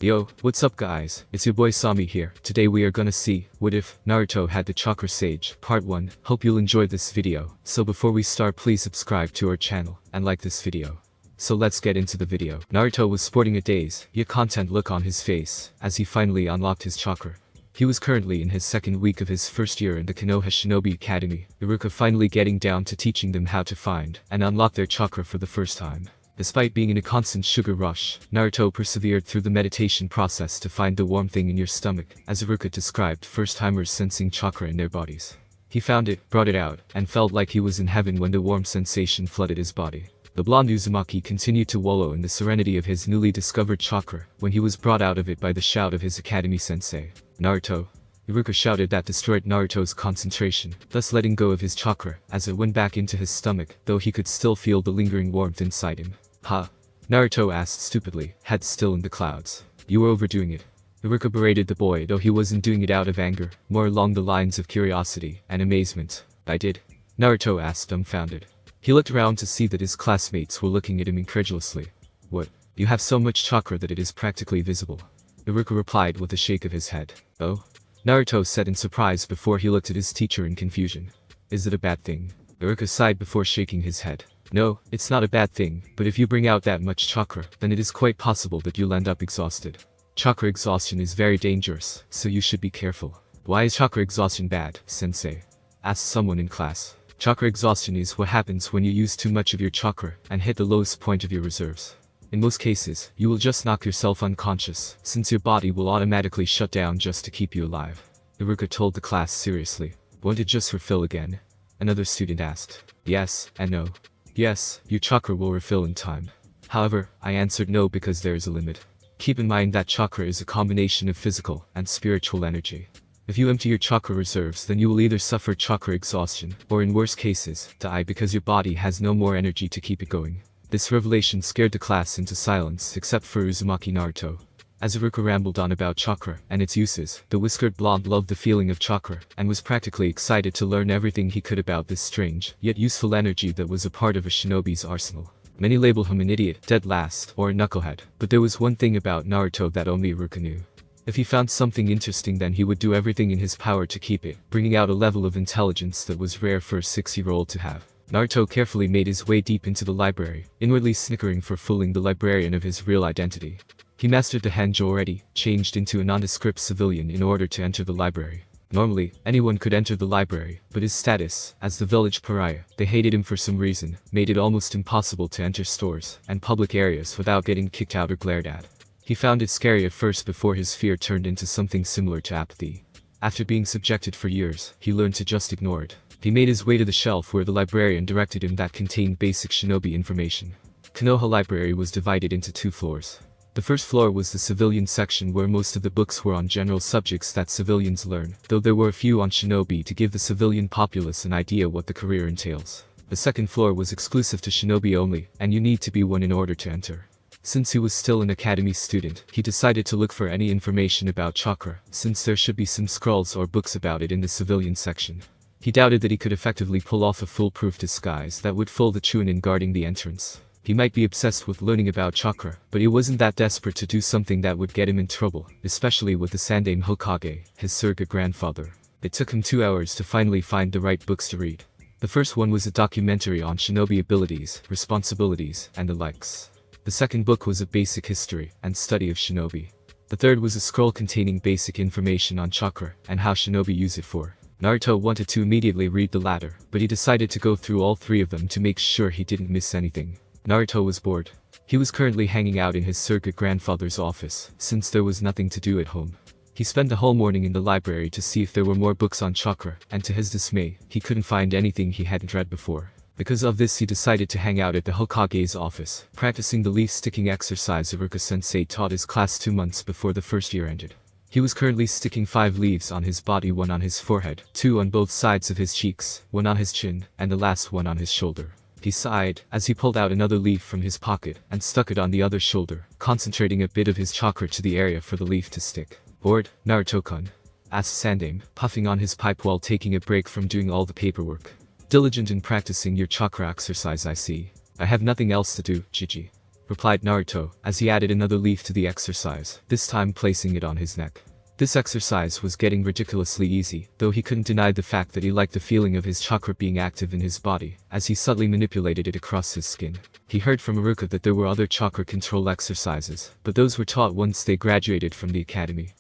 Yo, what's up guys, it's your boy Sami here. Today we are gonna see, what if Naruto had the Chakra Sage, part 1. Hope you'll enjoy this video. So before we start, please subscribe to our channel, and like this video. So let's get into the video. Naruto was sporting a dazed, yet content look on his face, as he finally unlocked his chakra. He was currently in his second week of his first year in the Konoha Shinobi Academy, Iruka finally getting down to teaching them how to find and unlock their chakra for the first time. Despite being in a constant sugar rush, Naruto persevered through the meditation process to find the warm thing in your stomach, as Iruka described first-timers sensing chakra in their bodies. He found it, brought it out, and felt like he was in heaven when the warm sensation flooded his body. The blonde Uzumaki continued to wallow in the serenity of his newly discovered chakra when he was brought out of it by the shout of his academy sensei. Naruto! Iruka shouted that destroyed Naruto's concentration, thus letting go of his chakra as it went back into his stomach, though he could still feel the lingering warmth inside him. Huh? Naruto asked stupidly, head still in the clouds. You were overdoing it. Iruka berated the boy, though he wasn't doing it out of anger, more along the lines of curiosity and amazement. I did? Naruto asked, dumbfounded. He looked around to see that his classmates were looking at him incredulously. What? You have so much chakra that it is practically visible. Iruka replied with a shake of his head. Oh? Naruto said in surprise before he looked at his teacher in confusion. Is it a bad thing? Iruka sighed before shaking his head. No, it's not a bad thing, but if you bring out that much chakra, then it is quite possible that you'll end up exhausted. Chakra exhaustion is very dangerous, so you should be careful. Why is chakra exhaustion bad, sensei? Asked someone in class. Chakra exhaustion is what happens when you use too much of your chakra and hit the lowest point of your reserves. In most cases, you will just knock yourself unconscious, since your body will automatically shut down just to keep you alive. Iruka told the class seriously. Won't it just refill again? Another student asked. Yes, and no. Yes, your chakra will refill in time. However, I answered no because there is a limit. Keep in mind that chakra is a combination of physical and spiritual energy. If you empty your chakra reserves, then you will either suffer chakra exhaustion, or in worse cases, die because your body has no more energy to keep it going. This revelation scared the class into silence except for Uzumaki Naruto. As Iruka rambled on about chakra and its uses, the whiskered blonde loved the feeling of chakra and was practically excited to learn everything he could about this strange, yet useful energy that was a part of a shinobi's arsenal. Many labeled him an idiot, dead last, or a knucklehead, but there was one thing about Naruto that only Iruka knew. If he found something interesting, then he would do everything in his power to keep it, bringing out a level of intelligence that was rare for a 6-year-old to have. Naruto carefully made his way deep into the library, inwardly snickering for fooling the librarian of his real identity. He mastered the Hanjo already, changed into a nondescript civilian in order to enter the library. Normally, anyone could enter the library, but his status, as the village pariah, they hated him for some reason, made it almost impossible to enter stores and public areas without getting kicked out or glared at. He found it scary at first before his fear turned into something similar to apathy. After being subjected for years, he learned to just ignore it. He made his way to the shelf where the librarian directed him that contained basic shinobi information. Konoha Library was divided into 2 floors. The first floor was the civilian section where most of the books were on general subjects that civilians learn, though there were a few on shinobi to give the civilian populace an idea what the career entails. The second floor was exclusive to shinobi only, and you need to be one in order to enter. Since he was still an academy student, he decided to look for any information about chakra, since there should be some scrolls or books about it in the civilian section. He doubted that he could effectively pull off a foolproof disguise that would fool the Chunin guarding the entrance. He might be obsessed with learning about chakra, but he wasn't that desperate to do something that would get him in trouble, especially with the Sandaime Hokage, his surrogate grandfather. It took him 2 hours to finally find the right books to read. The first one was a documentary on shinobi abilities, responsibilities, and the likes. The second book was a basic history and study of shinobi. The third was a scroll containing basic information on chakra and how shinobi use it for. Naruto wanted to immediately read the latter, but he decided to go through all 3 of them to make sure he didn't miss anything. Naruto was bored. He was currently hanging out in his surrogate grandfather's office, since there was nothing to do at home. He spent the whole morning in the library to see if there were more books on chakra, and to his dismay, he couldn't find anything he hadn't read before. Because of this, he decided to hang out at the Hokage's office, practicing the leaf-sticking exercise Iruka-sensei taught his class 2 months before the first year ended. He was currently sticking 5 leaves on his body, 1 on his forehead, 2 on both sides of his cheeks, 1 on his chin, and the last one on his shoulder. He sighed as he pulled out another leaf from his pocket and stuck it on the other shoulder, concentrating a bit of his chakra to the area for the leaf to stick. Bored, Naruto-kun? Asked Sandaime, puffing on his pipe while taking a break from doing all the paperwork. Diligent in practicing your chakra exercise, I see. I have nothing else to do, Gigi. replied Naruto, as he added another leaf to the exercise, this time placing it on his neck. This exercise was getting ridiculously easy, though he couldn't deny the fact that he liked the feeling of his chakra being active in his body, as he subtly manipulated it across his skin. He heard from Iruka that there were other chakra control exercises, but those were taught once they graduated from the academy.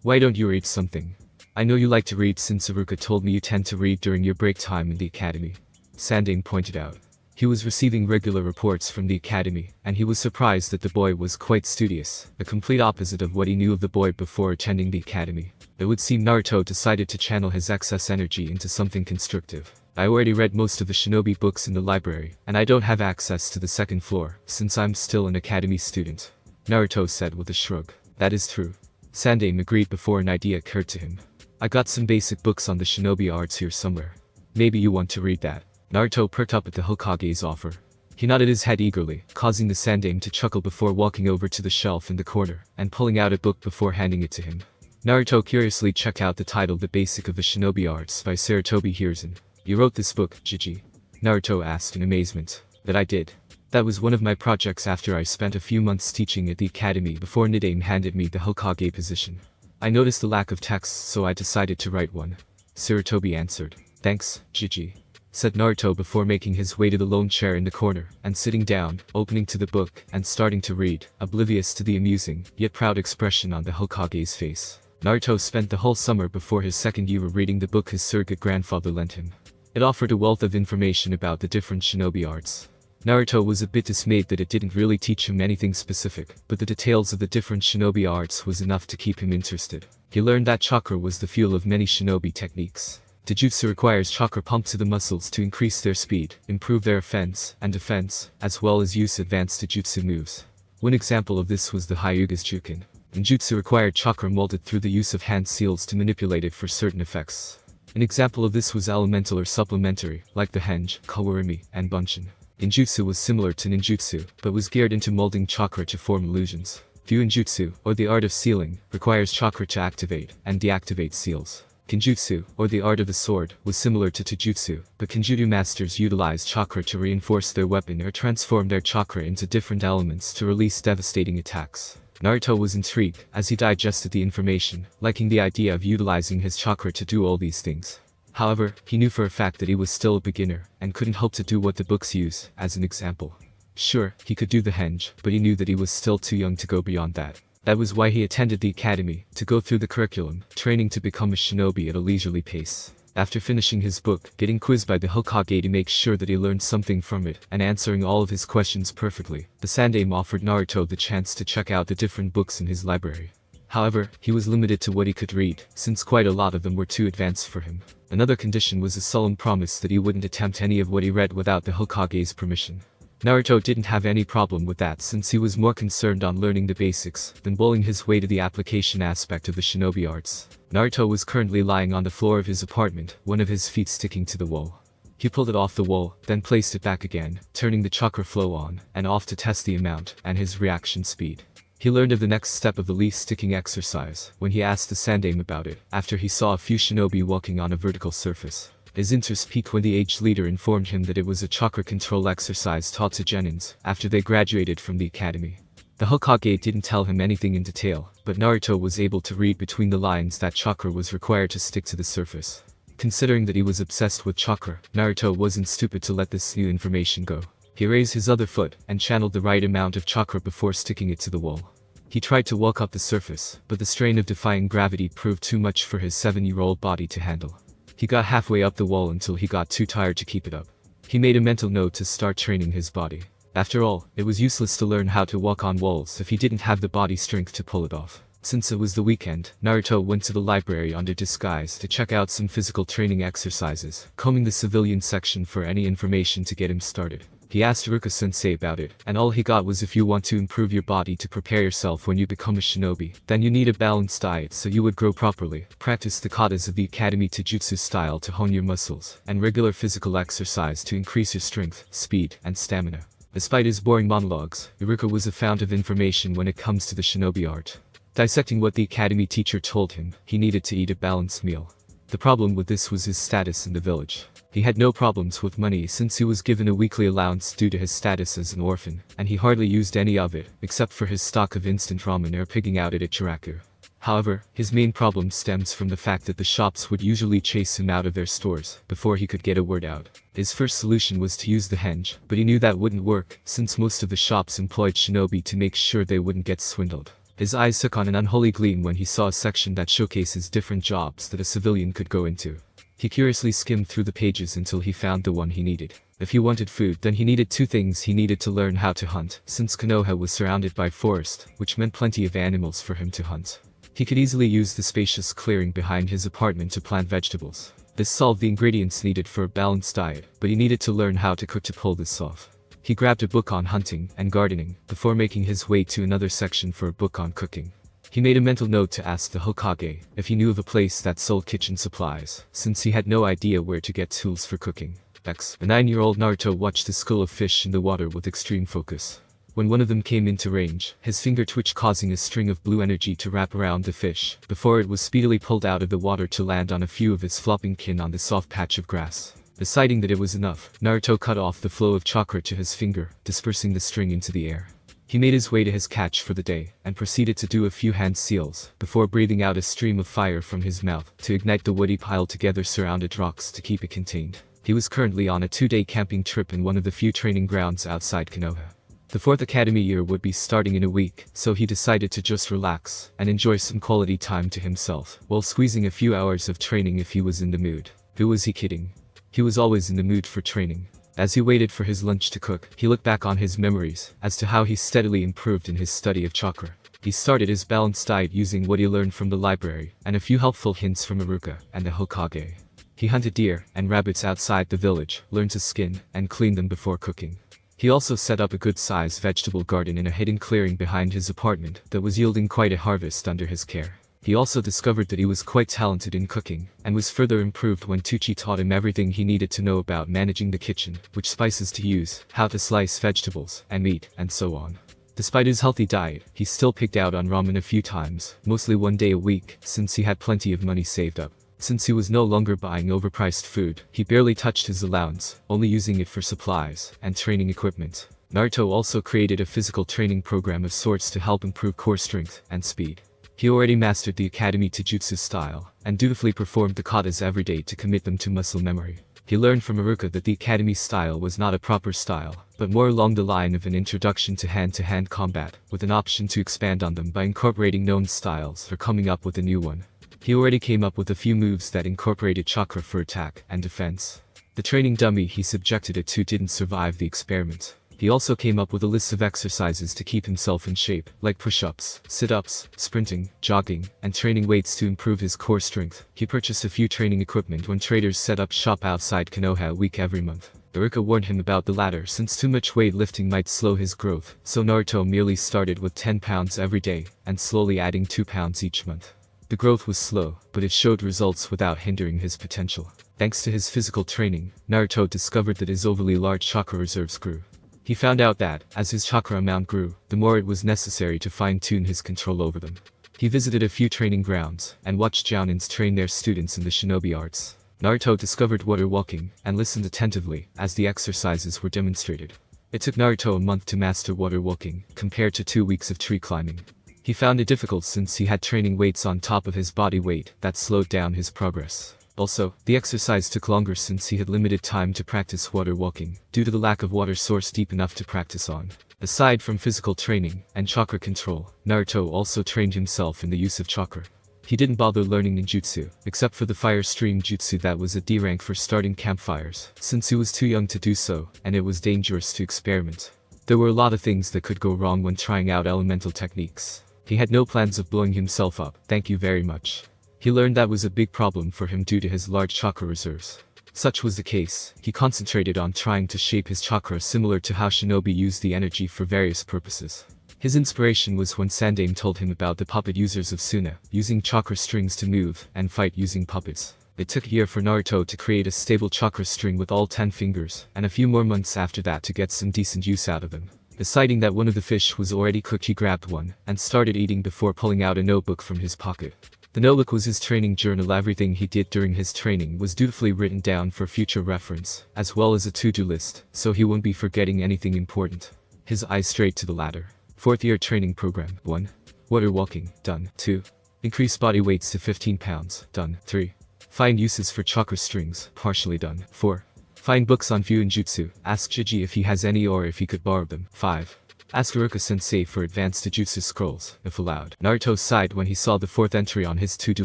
Why don't you read something? I know you like to read since Iruka told me you tend to read during your break time in the academy. Sandane pointed out. He was receiving regular reports from the academy, and he was surprised that the boy was quite studious, the complete opposite of what he knew of the boy before attending the academy. It would seem Naruto decided to channel his excess energy into something constructive. I already read most of the shinobi books in the library, and I don't have access to the second floor, since I'm still an academy student. Naruto said with a shrug. That is true. Sandane agreed before an idea occurred to him. I got some basic books on the shinobi arts here somewhere. Maybe you want to read that. Naruto perked up at the Hokage's offer. He nodded his head eagerly, causing the Sandane to chuckle before walking over to the shelf in the corner, and pulling out a book before handing it to him. Naruto curiously checked out the title The Basic of the Shinobi Arts by Sarutobi Hiruzen. You wrote this book, Jiji? Naruto asked in amazement. That I did. That was one of my projects after I spent a few months teaching at the academy before Nidaime handed me the Hokage position. I noticed the lack of text, so I decided to write one. Sarutobi answered. Thanks, Jiji, said Naruto before making his way to the lone chair in the corner, and sitting down, opening to the book, and starting to read, oblivious to the amusing, yet proud expression on the Hokage's face. Naruto spent the whole summer before his second year reading the book his surrogate grandfather lent him. It offered a wealth of information about the different shinobi arts. Naruto was a bit dismayed that it didn't really teach him anything specific, but the details of the different shinobi arts was enough to keep him interested. He learned that chakra was the fuel of many shinobi techniques. Taijutsu requires chakra pumped to the muscles to increase their speed, improve their offense and defense, as well as use advanced taijutsu moves. One example of this was the Hyuga's Jukin. Ninjutsu required chakra molded through the use of hand seals to manipulate it for certain effects. An example of this was elemental or supplementary, like the Henge, Kawarimi, and Bunshin. Injutsu was similar to ninjutsu, but was geared into molding chakra to form illusions. Fuinjutsu, or the art of sealing, requires chakra to activate and deactivate seals. Kenjutsu, or the art of the sword, was similar to taijutsu, but kenjutsu masters utilize chakra to reinforce their weapon or transform their chakra into different elements to release devastating attacks. Naruto was intrigued as he digested the information, liking the idea of utilizing his chakra to do all these things. However, he knew for a fact that he was still a beginner, and couldn't hope to do what the books use, as an example. Sure, he could do the henge, but he knew that he was still too young to go beyond that. That was why he attended the academy, to go through the curriculum, training to become a shinobi at a leisurely pace. After finishing his book, getting quizzed by the Hokage to make sure that he learned something from it, and answering all of his questions perfectly, the Sandame offered Naruto the chance to check out the different books in his library. However, he was limited to what he could read, since quite a lot of them were too advanced for him. Another condition was a solemn promise that he wouldn't attempt any of what he read without the Hokage's permission. Naruto didn't have any problem with that since he was more concerned on learning the basics than bowling his way to the application aspect of the shinobi arts. Naruto was currently lying on the floor of his apartment, one of his feet sticking to the wall. He pulled it off the wall, then placed it back again, turning the chakra flow on and off to test the amount and his reaction speed. He learned of the next step of the leaf sticking exercise when he asked the Sandame about it after he saw a few shinobi walking on a vertical surface. His interest peaked when the aged leader informed him that it was a chakra control exercise taught to genins after they graduated from the academy. The Hokage didn't tell him anything in detail, but Naruto was able to read between the lines that chakra was required to stick to the surface. Considering that he was obsessed with chakra, Naruto wasn't stupid to let this new information go. He raised his other foot and channeled the right amount of chakra before sticking it to the wall. He tried to walk up the surface, but the strain of defying gravity proved too much for his 7-year-old body to handle. He got halfway up the wall until he got too tired to keep it up. He made a mental note to start training his body. After all, it was useless to learn how to walk on walls if he didn't have the body strength to pull it off. Since it was the weekend, Naruto went to the library under disguise to check out some physical training exercises, combing the civilian section for any information to get him started. He asked Iruka-sensei about it, and all he got was if you want to improve your body to prepare yourself when you become a shinobi, then you need a balanced diet so you would grow properly, practice the katas of the academy taijutsu style to hone your muscles, and regular physical exercise to increase your strength, speed, and stamina. Despite his boring monologues, Iruka was a fount of information when it comes to the shinobi art. Dissecting what the academy teacher told him, he needed to eat a balanced meal. The problem with this was his status in the village. He had no problems with money since he was given a weekly allowance due to his status as an orphan, and he hardly used any of it, except for his stock of instant ramen or pigging out at Chakra. However, his main problem stems from the fact that the shops would usually chase him out of their stores before he could get a word out. His first solution was to use the henge, but he knew that wouldn't work since most of the shops employed shinobi to make sure they wouldn't get swindled. His eyes took on an unholy gleam when he saw a section that showcases different jobs that a civilian could go into. He curiously skimmed through the pages until he found the one he needed. If he wanted food, then he needed two things. He needed to learn how to hunt, since Konoha was surrounded by forest, which meant plenty of animals for him to hunt. He could easily use the spacious clearing behind his apartment to plant vegetables. This solved the ingredients needed for a balanced diet, but he needed to learn how to cook to pull this off. He grabbed a book on hunting and gardening, before making his way to another section for a book on cooking. He made a mental note to ask the Hokage if he knew of a place that sold kitchen supplies, since he had no idea where to get tools for cooking. The 9-year-old Naruto watched the school of fish in the water with extreme focus. When one of them came into range, his finger twitched, causing a string of blue energy to wrap around the fish, before it was speedily pulled out of the water to land on a few of its flopping kin on the soft patch of grass. Deciding that it was enough, Naruto cut off the flow of chakra to his finger, dispersing the string into the air. He made his way to his catch for the day, and proceeded to do a few hand seals, before breathing out a stream of fire from his mouth, to ignite the wood he piled together surrounded rocks to keep it contained. He was currently on a 2-day camping trip in one of the few training grounds outside Konoha. The 4th academy year would be starting in a week, so he decided to just relax, and enjoy some quality time to himself, while squeezing a few hours of training if he was in the mood. Who was he kidding? He was always in the mood for training. As he waited for his lunch to cook, he looked back on his memories, as to how he steadily improved in his study of chakra. He started his balanced diet using what he learned from the library, and a few helpful hints from Iruka and the Hokage. He hunted deer and rabbits outside the village, learned to skin and clean them before cooking. He also set up a good-sized vegetable garden in a hidden clearing behind his apartment that was yielding quite a harvest under his care. He also discovered that he was quite talented in cooking, and was further improved when Tucci taught him everything he needed to know about managing the kitchen, which spices to use, how to slice vegetables and meat, and so on. Despite his healthy diet, he still picked out on ramen a few times, mostly one day a week, since he had plenty of money saved up. Since he was no longer buying overpriced food, he barely touched his allowance, only using it for supplies and training equipment. Naruto also created a physical training program of sorts to help improve core strength and speed. He already mastered the academy Taijutsu style, and dutifully performed the katas every day to commit them to muscle memory. He learned from Iruka that the academy style was not a proper style, but more along the line of an introduction to hand-to-hand combat, with an option to expand on them by incorporating known styles or coming up with a new one. He already came up with a few moves that incorporated chakra for attack and defense. The training dummy he subjected it to didn't survive the experiment. He also came up with a list of exercises to keep himself in shape, like push-ups, sit-ups, sprinting, jogging, and training weights to improve his core strength. He purchased a few training equipment when traders set up shop outside Konoha a week every month. Iruka warned him about the latter since too much weightlifting might slow his growth, so Naruto merely started with 10 pounds every day, and slowly adding 2 pounds each month. The growth was slow, but it showed results without hindering his potential. Thanks to his physical training, Naruto discovered that his overly large chakra reserves grew. He found out that, as his chakra amount grew, the more it was necessary to fine-tune his control over them. He visited a few training grounds, and watched jounins train their students in the shinobi arts. Naruto discovered water walking, and listened attentively, as the exercises were demonstrated. It took Naruto a month to master water walking, compared to 2 weeks of tree climbing. He found it difficult since he had training weights on top of his body weight that slowed down his progress. Also, the exercise took longer since he had limited time to practice water walking, due to the lack of water source deep enough to practice on. Aside from physical training and chakra control, Naruto also trained himself in the use of chakra. He didn't bother learning ninjutsu, except for the fire stream jutsu that was a D rank for starting campfires, since he was too young to do so, and it was dangerous to experiment. There were a lot of things that could go wrong when trying out elemental techniques. He had no plans of blowing himself up, thank you very much. He learned that was a big problem for him due to his large chakra reserves. Such was the case, he concentrated on trying to shape his chakra similar to how shinobi use the energy for various purposes. His inspiration was when Sandaime told him about the puppet users of Suna, using chakra strings to move and fight using puppets. It took a year for Naruto to create a stable chakra string with all 10 fingers, and a few more months after that to get some decent use out of them. Deciding that one of the fish was already cooked, he grabbed one, and started eating before pulling out a notebook from his pocket. The notebook was his training journal. Everything he did during his training was dutifully written down for future reference, as well as a to-do list, so he wouldn't be forgetting anything important. His eyes straight to the ladder. 4th year training program. 1. Water walking. Done. 2. Increase body weights to 15 pounds. Done. 3. Find uses for chakra strings. Partially done. 4. Find books on Fuinjutsu. Ask Jiji if he has any or if he could borrow them. 5. Ask Iruka-sensei for advanced Jujutsu scrolls, if allowed. Naruto sighed when he saw the 4th entry on his to-do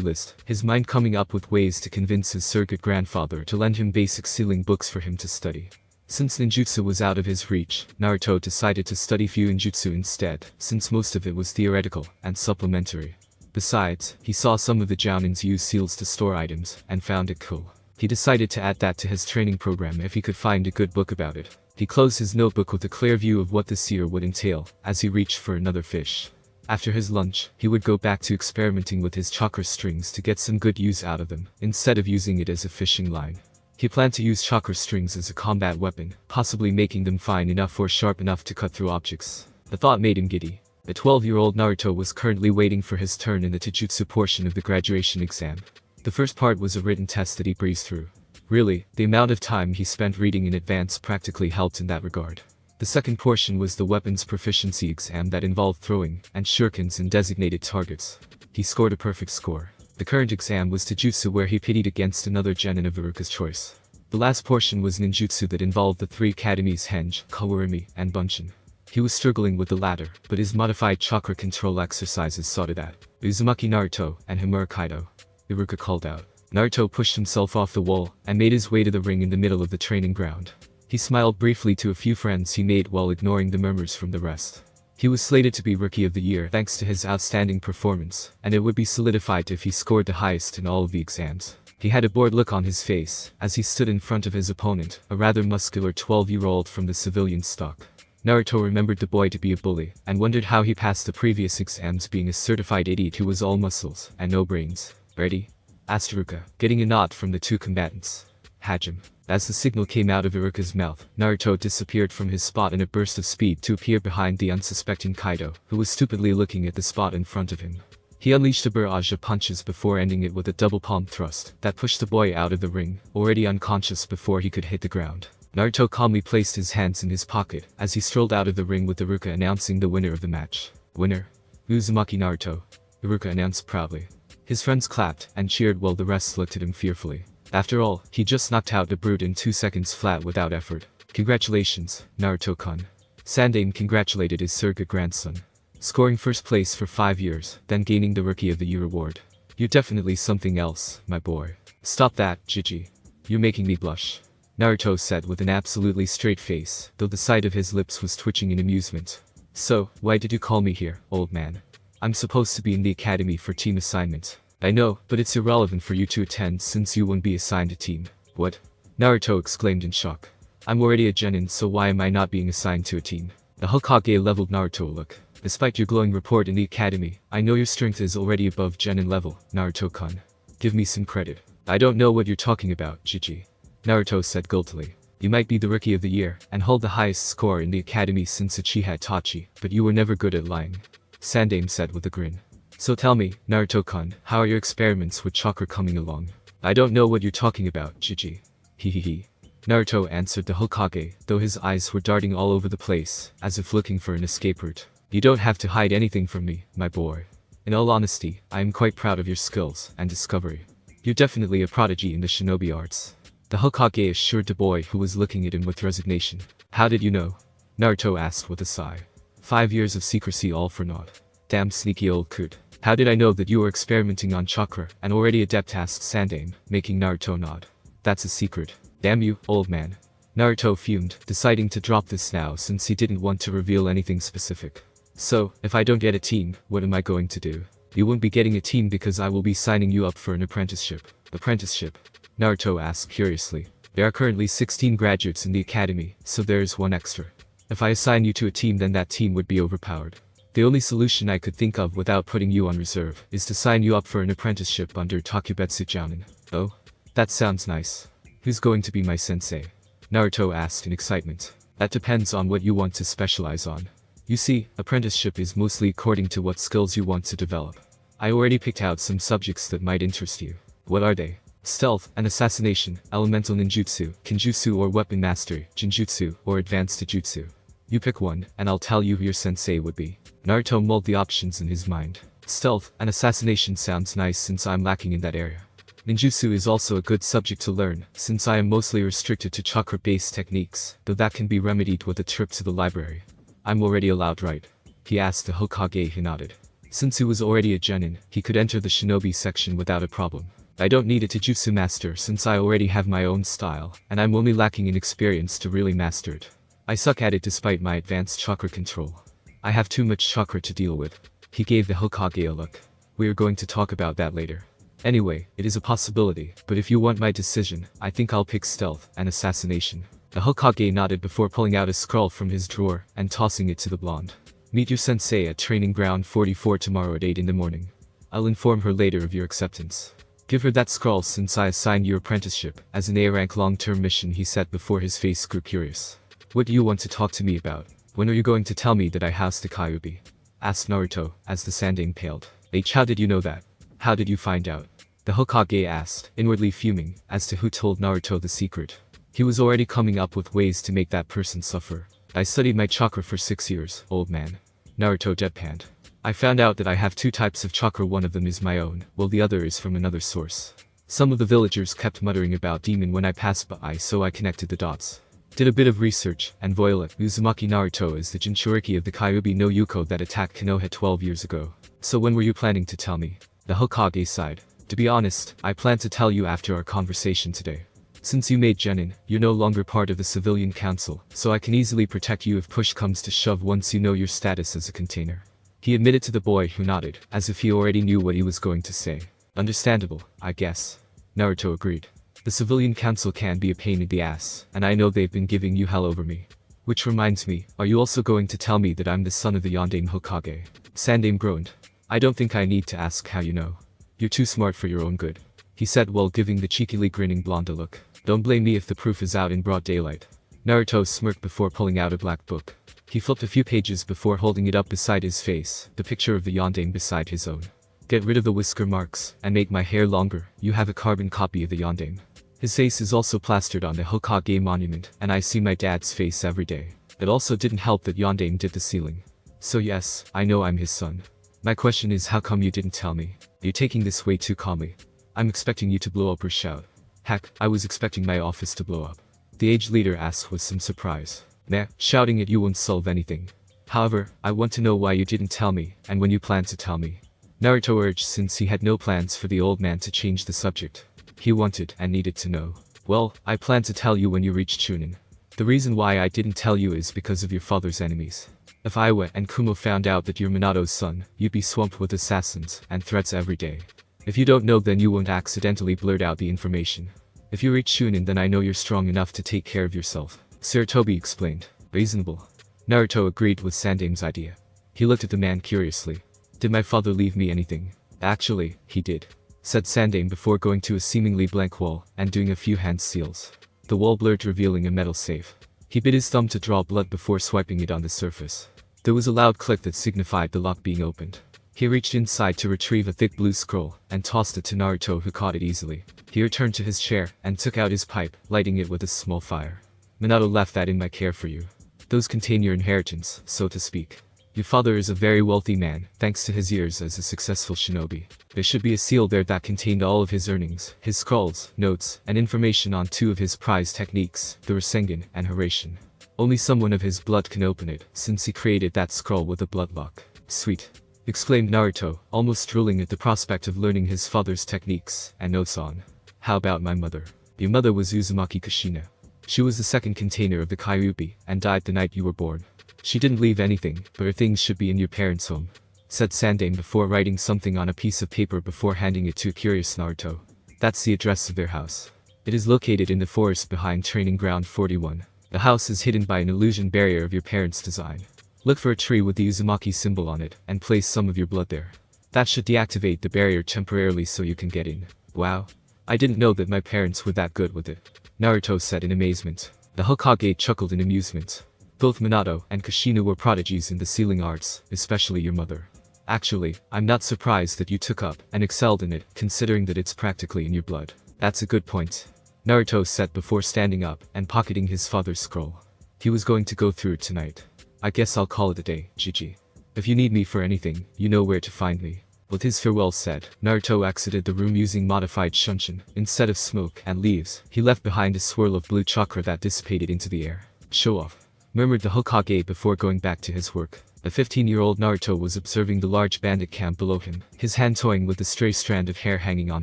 list, his mind coming up with ways to convince his surrogate grandfather to lend him basic sealing books for him to study. Since ninjutsu was out of his reach, Naruto decided to study Fuinjutsu instead, since most of it was theoretical and supplementary. Besides, he saw some of the Jounins use seals to store items, and found it cool. He decided to add that to his training program if he could find a good book about it. He closed his notebook with a clear view of what this year would entail, as he reached for another fish. After his lunch, he would go back to experimenting with his chakra strings to get some good use out of them, instead of using it as a fishing line. He planned to use chakra strings as a combat weapon, possibly making them fine enough or sharp enough to cut through objects. The thought made him giddy. The 12-year-old Naruto was currently waiting for his turn in the Taijutsu portion of the graduation exam. The first part was a written test that he breezed through. Really, the amount of time he spent reading in advance practically helped in that regard. The second portion was the weapons proficiency exam that involved throwing and shurikens in designated targets. He scored a perfect score. The current exam was Taijutsu, where he pitted against another genin of Iruka's choice. The last portion was ninjutsu that involved the 3 academies Henge, Kawarimi, and Bunshin. He was struggling with the latter, but his modified chakra control exercises sorted out. Uzumaki Naruto and Himura Kaido. Iruka called out. Naruto pushed himself off the wall and made his way to the ring in the middle of the training ground. He smiled briefly to a few friends he made while ignoring the murmurs from the rest. He was slated to be Rookie of the Year thanks to his outstanding performance, and it would be solidified if he scored the highest in all of the exams. He had a bored look on his face as he stood in front of his opponent, a rather muscular 12-year-old from the civilian stock. Naruto remembered the boy to be a bully, and wondered how he passed the previous exams being a certified idiot who was all muscles and no brains. Ready? Asked Iruka, getting a nod from the 2 combatants. Hajime. As the signal came out of Iruka's mouth, Naruto disappeared from his spot in a burst of speed to appear behind the unsuspecting Kaido, who was stupidly looking at the spot in front of him. He unleashed a barrage of punches before ending it with a double palm thrust that pushed the boy out of the ring, already unconscious before he could hit the ground. Naruto calmly placed his hands in his pocket as he strolled out of the ring with Iruka announcing the winner of the match. Winner? Uzumaki Naruto. Iruka announced proudly. His friends clapped and cheered while the rest looked at him fearfully. After all, he just knocked out the brute in 2 seconds flat without effort. Congratulations, Naruto-kun. Sandaime congratulated his surrogate grandson. Scoring first place for 5 years, then gaining the Rookie of the Year award. You're definitely something else, my boy. Stop that, Jiji. You're making me blush. Naruto said with an absolutely straight face, though the side of his lips was twitching in amusement. So, why did you call me here, old man? I'm supposed to be in the academy for team assignment. I know, but it's irrelevant for you to attend since you won't be assigned a team. What? Naruto exclaimed in shock. I'm already a genin, so why am I not being assigned to a team? The Hokage leveled Naruto a look. Despite your glowing report in the academy, I know your strength is already above genin level, Naruto-kun. Give me some credit. I don't know what you're talking about, Jiji. Naruto said guiltily. You might be the Rookie of the Year and hold the highest score in the academy since Uchiha Itachi, but you were never good at lying. Sandaime said with a grin. So tell me, Naruto-kun, how are your experiments with chakra coming along? I don't know what you're talking about, Jiji. Hehehe. Naruto answered the Hokage, though his eyes were darting all over the place, as if looking for an escape route. You don't have to hide anything from me, my boy. In all honesty, I am quite proud of your skills and discovery. You're definitely a prodigy in the shinobi arts. The Hokage assured the boy who was looking at him with resignation. How did you know? Naruto asked with a sigh. 5 years of secrecy all for naught. Damn sneaky old coot. How did I know that you were experimenting on chakra and already adept? Asked Sandaime, making Naruto nod. That's a secret. Damn you, old man. Naruto fumed, deciding to drop this now since he didn't want to reveal anything specific. So, if I don't get a team, what am I going to do? You won't be getting a team because I will be signing you up for an apprenticeship. Apprenticeship? Naruto asked curiously. There are currently 16 graduates in the academy, so there's 1 extra. If I assign you to a team, then that team would be overpowered. The only solution I could think of without putting you on reserve is to sign you up for an apprenticeship under Takubetsu Jounin. Oh? That sounds nice. Who's going to be my sensei? Naruto asked in excitement. That depends on what you want to specialize on. You see, apprenticeship is mostly according to what skills you want to develop. I already picked out some subjects that might interest you. What are they? Stealth and assassination, elemental ninjutsu, kinjutsu or weapon mastery, jinjutsu or advanced jutsu. You pick one, and I'll tell you who your sensei would be. Naruto mulled the options in his mind. Stealth and assassination sounds nice since I'm lacking in that area. Ninjutsu is also a good subject to learn, since I am mostly restricted to chakra-based techniques, though that can be remedied with a trip to the library. I'm already allowed, right? He asked the Hokage who nodded. Since he was already a genin, he could enter the shinobi section without a problem. I don't need a taijutsu master since I already have my own style, and I'm only lacking in experience to really master it. I suck at it despite my advanced chakra control. I have too much chakra to deal with. He gave the Hokage a look. We are going to talk about that later. Anyway, it is a possibility, but if you want my decision, I think I'll pick stealth and assassination. The Hokage nodded before pulling out a scroll from his drawer and tossing it to the blonde. Meet your sensei at Training Ground 44 tomorrow at 8 in the morning. I'll inform her later of your acceptance. Give her that scroll since I assigned you apprenticeship as an A-rank long-term mission, he said before his face grew curious. What do you want to talk to me about? When are you going to tell me that I housed the Kyuubi? Asked Naruto, as the Sandaime paled. How did you know that? How did you find out? The Hokage asked, inwardly fuming, as to who told Naruto the secret. He was already coming up with ways to make that person suffer. I studied my chakra for 6 years, old man. Naruto deadpanned. I found out that I have 2 types of chakra, one of them is my own, while the other is from another source. Some of the villagers kept muttering about demon when I passed by, so I connected the dots. Did a bit of research, and voila, Uzumaki Naruto is the Jinchuriki of the Kyuubi no Yuko that attacked Konoha 12 years ago. So when were you planning to tell me? The Hokage sighed. To be honest, I plan to tell you after our conversation today. Since you made genin, you're no longer part of the civilian council, so I can easily protect you if push comes to shove once you know your status as a container. He admitted to the boy who nodded, as if he already knew what he was going to say. Understandable, I guess. Naruto agreed. The civilian council can be a pain in the ass, and I know they've been giving you hell over me. Which reminds me, are you also going to tell me that I'm the son of the Yondaime Hokage? Sandaime groaned. I don't think I need to ask how you know. You're too smart for your own good. He said while giving the cheekily grinning blonde a look. Don't blame me if the proof is out in broad daylight. Naruto smirked before pulling out a black book. He flipped a few pages before holding it up beside his face, the picture of the Yondaime beside his own. Get rid of the whisker marks, and make my hair longer, you have a carbon copy of the Yondaime. His face is also plastered on the Hokage monument, and I see my dad's face every day. It also didn't help that Yondaime did the ceiling. So yes, I know I'm his son. My question is, how come you didn't tell me? You're taking this way too calmly. I'm expecting you to blow up or shout. Heck, I was expecting my office to blow up. The aged leader asked with some surprise. Nah, shouting at you won't solve anything. However, I want to know why you didn't tell me, and when you plan to tell me. Naruto urged since he had no plans for the old man to change the subject. He wanted and needed to know. Well, I plan to tell you when you reach Chunin. The reason why I didn't tell you is because of your father's enemies. If Iwa and Kumo found out that you're Minato's son, you'd be swamped with assassins and threats every day. If you don't know, then you won't accidentally blurt out the information. If you reach Chunin, then I know you're strong enough to take care of yourself. Sarutobi explained. Reasonable. Naruto agreed with Sandaime's idea. He looked at the man curiously. Did my father leave me anything? Actually, he did, said Sandaime before going to a seemingly blank wall and doing a few hand seals. The wall blurred, revealing a metal safe. He bit his thumb to draw blood before swiping it on the surface. There was a loud click that signified the lock being opened. He reached inside to retrieve a thick blue scroll and tossed it to Naruto, who caught it easily. He returned to his chair and took out his pipe, lighting it with a small fire. Minato left that in my care for you. Those contain your inheritance, so to speak. Your father is a very wealthy man, thanks to his years as a successful shinobi. There should be a seal there that contained all of his earnings, his scrolls, notes, and information on 2 of his prized techniques, the Rasengan and Hiraishin. Only someone of his blood can open it, since he created that scroll with a blood lock. Sweet, exclaimed Naruto, almost drooling at the prospect of learning his father's techniques and notes on. How about my mother? Your mother was Uzumaki Kushina. She was the second container of the Kyuubi and died the night you were born. She didn't leave anything, but her things should be in your parents' home, said Sandaime before writing something on a piece of paper before handing it to a curious Naruto. That's the address of their house. It is located in the forest behind Training Ground 41. The house is hidden by an illusion barrier of your parents' design. Look for a tree with the Uzumaki symbol on it and place some of your blood there. That should deactivate the barrier temporarily so you can get in. Wow. I didn't know that my parents were that good with it, Naruto said in amazement. The Hokage chuckled in amusement. Both Minato and Kushina were prodigies in the sealing arts, especially your mother. Actually, I'm not surprised that you took up and excelled in it, considering that it's practically in your blood. That's a good point. Naruto said before standing up and pocketing his father's scroll. He was going to go through it tonight. I guess I'll call it a day, GG. If you need me for anything, you know where to find me. With his farewell said, Naruto exited the room using modified shunshin. Instead of smoke and leaves, he left behind a swirl of blue chakra that dissipated into the air. Show off, murmured the Hokage before going back to his work. The 15-year-old Naruto was observing the large bandit camp below him, his hand toying with the stray strand of hair hanging on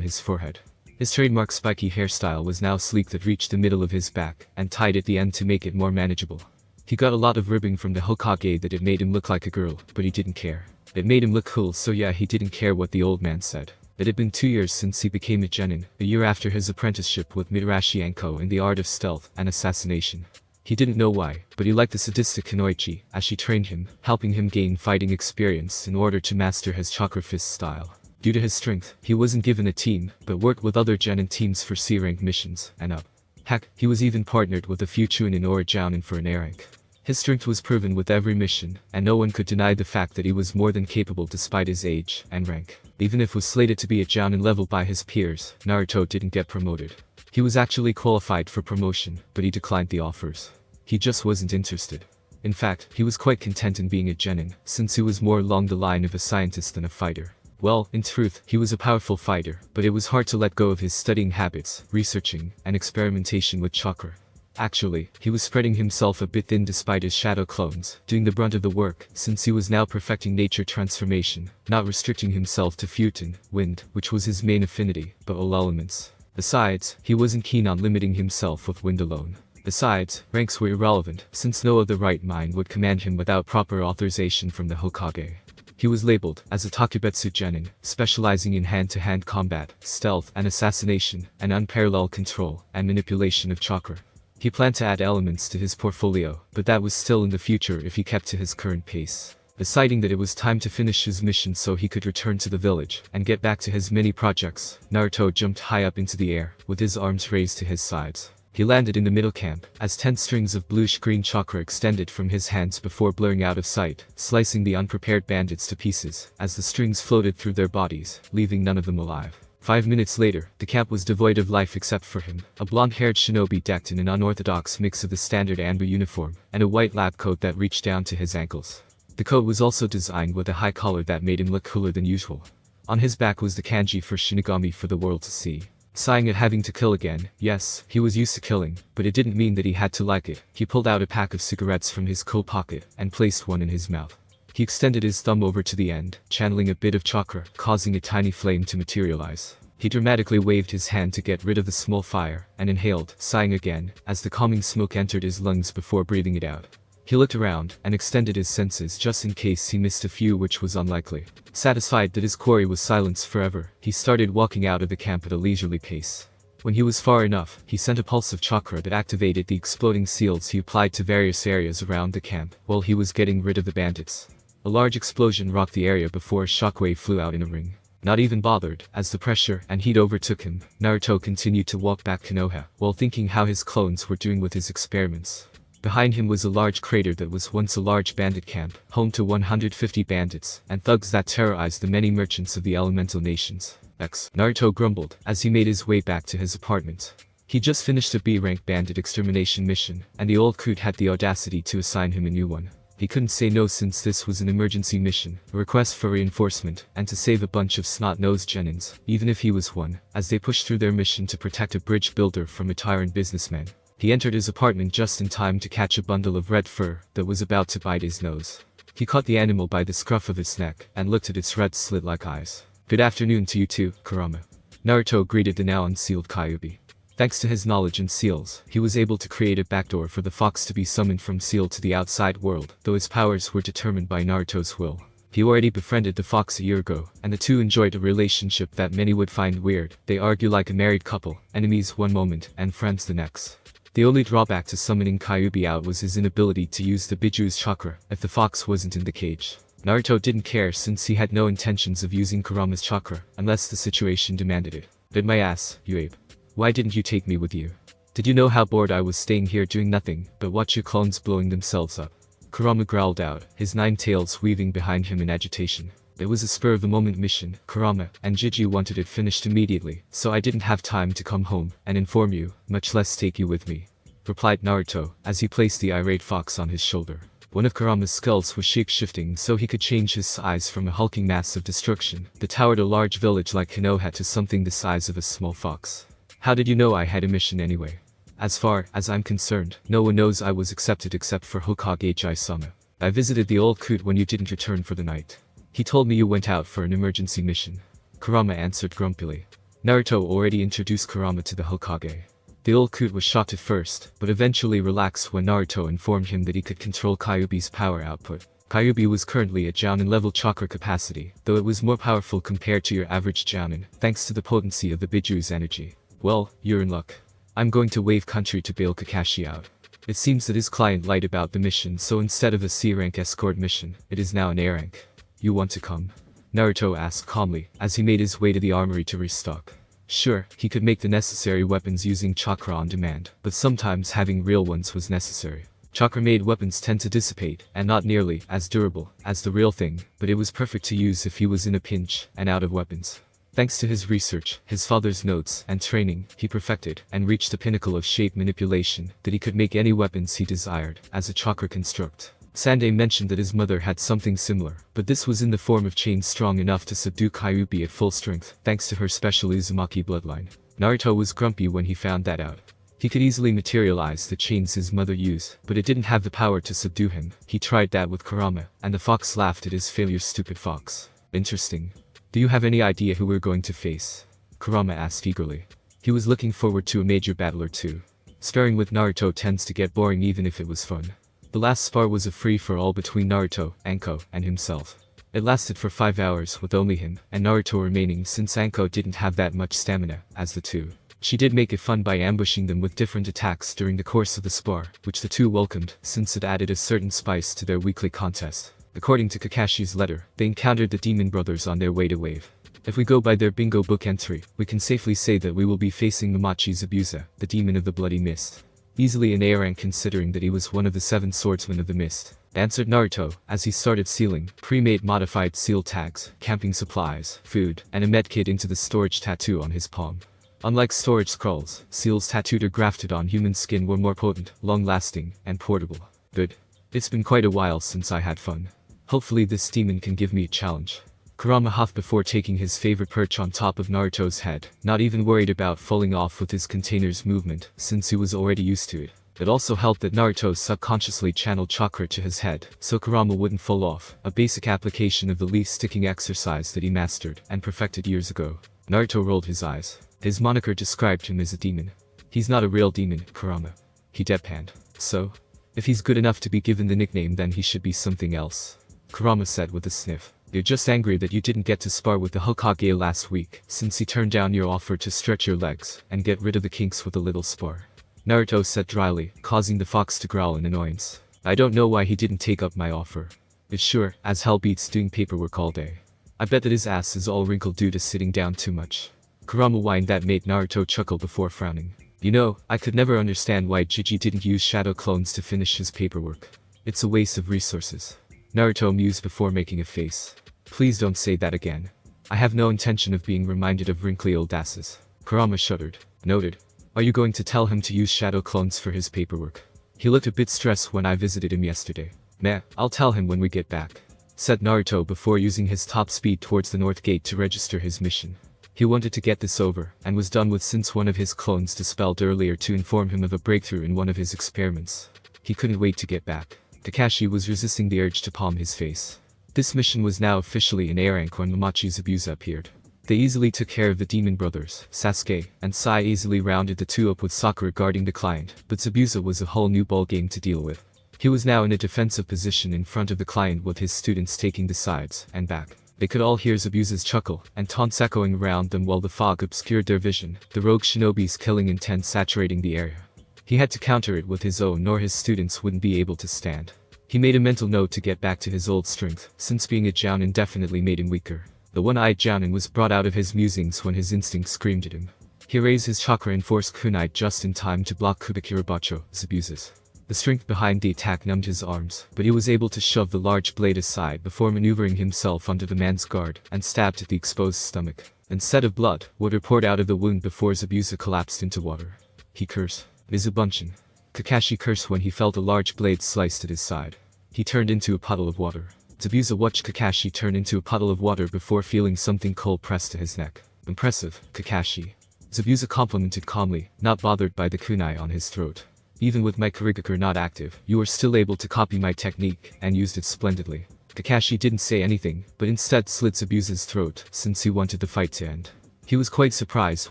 his forehead. His trademark spiky hairstyle was now sleek that reached the middle of his back and tied at the end to make it more manageable. He got a lot of ribbing from the Hokage that it made him look like a girl, but he didn't care. It made him look cool, so yeah, he didn't care what the old man said. It had been 2 years since he became a genin, a year after his apprenticeship with Mitarashi Anko in the art of stealth and assassination. He didn't know why, but he liked the sadistic Kunoichi as she trained him, helping him gain fighting experience in order to master his chakra fist style. Due to his strength, he wasn't given a team, but worked with other genin teams for C-rank missions, and up. Heck, he was even partnered with a few Chunin or Jounin for an A rank. His strength was proven with every mission, and no one could deny the fact that he was more than capable despite his age and rank. Even if was slated to be at Jounin level by his peers, Naruto didn't get promoted. He was actually qualified for promotion, but he declined the offers. He just wasn't interested. In fact, he was quite content in being a genin, since he was more along the line of a scientist than a fighter. Well, in truth, he was a powerful fighter, but it was hard to let go of his studying habits, researching, and experimentation with chakra. Actually, he was spreading himself a bit thin despite his shadow clones, doing the brunt of the work, since he was now perfecting nature transformation, not restricting himself to Futon, wind, which was his main affinity, but all elements. Besides, he wasn't keen on limiting himself with wind alone. Besides, ranks were irrelevant, since no other right mind would command him without proper authorization from the Hokage. He was labeled as a Takubetsu genin, specializing in hand-to-hand combat, stealth and assassination, and unparalleled control and manipulation of chakra. He planned to add elements to his portfolio, but that was still in the future if he kept to his current pace. Deciding that it was time to finish his mission so he could return to the village and get back to his mini projects, Naruto jumped high up into the air, with his arms raised to his sides. He landed in the middle camp, as 10 strings of bluish-green chakra extended from his hands before blurring out of sight, slicing the unprepared bandits to pieces, as the strings floated through their bodies, leaving none of them alive. 5 minutes later, the camp was devoid of life except for him, a blonde-haired shinobi decked in an unorthodox mix of the standard Anbu uniform, and a white lab coat that reached down to his ankles. The coat was also designed with a high collar that made him look cooler than usual. On his back was the kanji for Shinigami for the world to see. Sighing at having to kill again, yes, he was used to killing, but it didn't mean that he had to like it. He pulled out a pack of cigarettes from his coat pocket and placed one in his mouth. He extended his thumb over to the end, channeling a bit of chakra, causing a tiny flame to materialize. He dramatically waved his hand to get rid of the small fire, and inhaled, sighing again, as the calming smoke entered his lungs before breathing it out. He looked around, and extended his senses just in case he missed a few, which was unlikely. Satisfied that his quarry was silenced forever, he started walking out of the camp at a leisurely pace. When he was far enough, he sent a pulse of chakra that activated the exploding seals he applied to various areas around the camp, while he was getting rid of the bandits. A large explosion rocked the area before a shockwave flew out in a ring. Not even bothered, as the pressure and heat overtook him, Naruto continued to walk back Konoha, while thinking how his clones were doing with his experiments. Behind him was a large crater that was once a large bandit camp, home to 150 bandits, and thugs that terrorized the many merchants of the elemental nations. Naruto grumbled, as he made his way back to his apartment. He just finished a B-rank bandit extermination mission, and the old Coot had the audacity to assign him a new one. He couldn't say no since this was an emergency mission, a request for reinforcement, and to save a bunch of snot-nosed genins, even if he was one, as they pushed through their mission to protect a bridge builder from a tyrant businessman. He entered his apartment just in time to catch a bundle of red fur that was about to bite his nose. He caught the animal by the scruff of its neck and looked at its red slit-like eyes. "Good afternoon to you too, Kurama." Naruto greeted the now unsealed Kyuubi. Thanks to his knowledge in seals, he was able to create a backdoor for the fox to be summoned from seal to the outside world, though his powers were determined by Naruto's will. He already befriended the fox a year ago, and the two enjoyed a relationship that many would find weird. They argue like a married couple, enemies one moment and friends the next. The only drawback to summoning Kyuubi out was his inability to use the Bijuu's chakra if the fox wasn't in the cage. Naruto didn't care since he had no intentions of using Kurama's chakra, unless the situation demanded it. "Bit my ass, you ape. Why didn't you take me with you? Did you know how bored I was staying here doing nothing but watch your clones blowing themselves up?" Kurama growled out, his 9 tails weaving behind him in agitation. It was a spur-of-the-moment mission. Kurama and Jiji wanted it finished immediately, so I didn't have time to come home and inform you, much less take you with me," replied Naruto, as he placed the irate fox on his shoulder. One of Kurama's skulls was shape-shifting so he could change his size from a hulking mass of destruction that towered a large village like Konoha to something the size of a small fox. "How did you know I had a mission anyway?" "As far as I'm concerned, no one knows I was accepted except for Hokage Jai-sama. I visited the old coot when you didn't return for the night. He told me you went out for an emergency mission," Kurama answered grumpily. Naruto already introduced Kurama to the Hokage. The old coot was shocked at first, but eventually relaxed when Naruto informed him that he could control Kyuubi's power output. Kyuubi was currently at Jounin level chakra capacity, though it was more powerful compared to your average Jounin, thanks to the potency of the Bijuu's energy. "Well, you're in luck. I'm going to Wave Country to bail Kakashi out. It seems that his client lied about the mission, so instead of a C-rank escort mission, it is now an A-rank. You want to come?" Naruto asked calmly, as he made his way to the armory to restock. Sure, he could make the necessary weapons using chakra on demand, but sometimes having real ones was necessary. Chakra-made weapons tend to dissipate, and not nearly as durable as the real thing, but it was perfect to use if he was in a pinch and out of weapons. Thanks to his research, his father's notes, and training, he perfected and reached the pinnacle of shape manipulation that he could make any weapons he desired as a chakra construct. Sandai mentioned that his mother had something similar, but this was in the form of chains strong enough to subdue Kyuubi at full strength, thanks to her special Uzumaki bloodline. Naruto was grumpy when he found that out. He could easily materialize the chains his mother used, but it didn't have the power to subdue him. He tried that with Kurama, and the fox laughed at his failure. "Stupid fox. Interesting. Do you have any idea who we're going to face?" Kurama asked eagerly. He was looking forward to a major battle or two. Sparring with Naruto tends to get boring even if it was fun. The last spar was a free-for-all between Naruto, Anko, and himself. It lasted for 5 hours with only him and Naruto remaining since Anko didn't have that much stamina as the two. She did make it fun by ambushing them with different attacks during the course of the spar, which the two welcomed since it added a certain spice to their weekly contest. According to Kakashi's letter, they encountered the Demon Brothers on their way to Wave. If we go by their bingo book entry, we can safely say that we will be facing Mamachi Zabuza, the Demon of the Bloody Mist. Easily an A-rank considering that he was one of the 7 swordsmen of the mist, answered Naruto, as he started sealing pre-made modified seal tags, camping supplies, food, and a medkit into the storage tattoo on his palm. Unlike storage scrolls, seals tattooed or grafted on human skin were more potent, long-lasting, and portable. Good. It's been quite a while since I had fun. Hopefully this demon can give me a challenge. Kurama huffed before taking his favorite perch on top of Naruto's head, not even worried about falling off with his container's movement, since he was already used to it. It also helped that Naruto subconsciously channeled chakra to his head, so Kurama wouldn't fall off, a basic application of the leaf-sticking exercise that he mastered and perfected years ago. Naruto rolled his eyes. His moniker described him as a demon. "He's not a real demon, Kurama," he deadpanned. "So? If he's good enough to be given the nickname, then he should be something else," Kurama said with a sniff. "You're just angry that you didn't get to spar with the Hokage last week, since he turned down your offer to stretch your legs and get rid of the kinks with a little spar," Naruto said dryly, causing the fox to growl in annoyance. "I don't know why he didn't take up my offer. It sure as hell beats doing paperwork all day. I bet that his ass is all wrinkled due to sitting down too much." Kurama whined that made Naruto chuckle before frowning. "You know, I could never understand why Jiji didn't use shadow clones to finish his paperwork. It's a waste of resources." Naruto mused before making a face. "Please don't say that again. I have no intention of being reminded of wrinkly old asses." Kurama shuddered. "Noted. Are you going to tell him to use shadow clones for his paperwork? He looked a bit stressed when I visited him yesterday." "Meh, I'll tell him when we get back," said Naruto before using his top speed towards the north gate to register his mission. He wanted to get this over, and was done with since one of his clones dispelled earlier to inform him of a breakthrough in one of his experiments. He couldn't wait to get back. Kakashi was resisting the urge to palm his face. This mission was now officially in A-rank when Mamachi Zabuza appeared. They easily took care of the Demon Brothers. Sasuke and Sai easily rounded the two up with Sakura guarding the client, but Zabuza was a whole new ballgame to deal with. He was now in a defensive position in front of the client with his students taking the sides and back. They could all hear Zabuza's chuckle and taunts echoing around them while the fog obscured their vision, the rogue shinobi's killing intent saturating the area. He had to counter it with his own, nor his students wouldn't be able to stand. He made a mental note to get back to his old strength, since being a Jounin definitely made him weaker. The one-eyed Jounin was brought out of his musings when his instinct screamed at him. He raised his chakra and forced kunai just in time to block Kubikirabacho, Zabuza's The strength behind the attack numbed his arms, but he was able to shove the large blade aside before maneuvering himself under the man's guard and stabbed at the exposed stomach. Instead of blood, water poured out of the wound before Zabuza collapsed into water. He cursed. Mizubunshin. Kakashi cursed when he felt a large blade sliced at his side. He turned into a puddle of water. Zabuza watched Kakashi turn into a puddle of water before feeling something cold pressed to his neck. Impressive, Kakashi. Zabuza complimented calmly, not bothered by the kunai on his throat. Even with my Kurigakure not active, you were still able to copy my technique, and used it splendidly. Kakashi didn't say anything, but instead slit Zabuza's throat, since he wanted the fight to end. He was quite surprised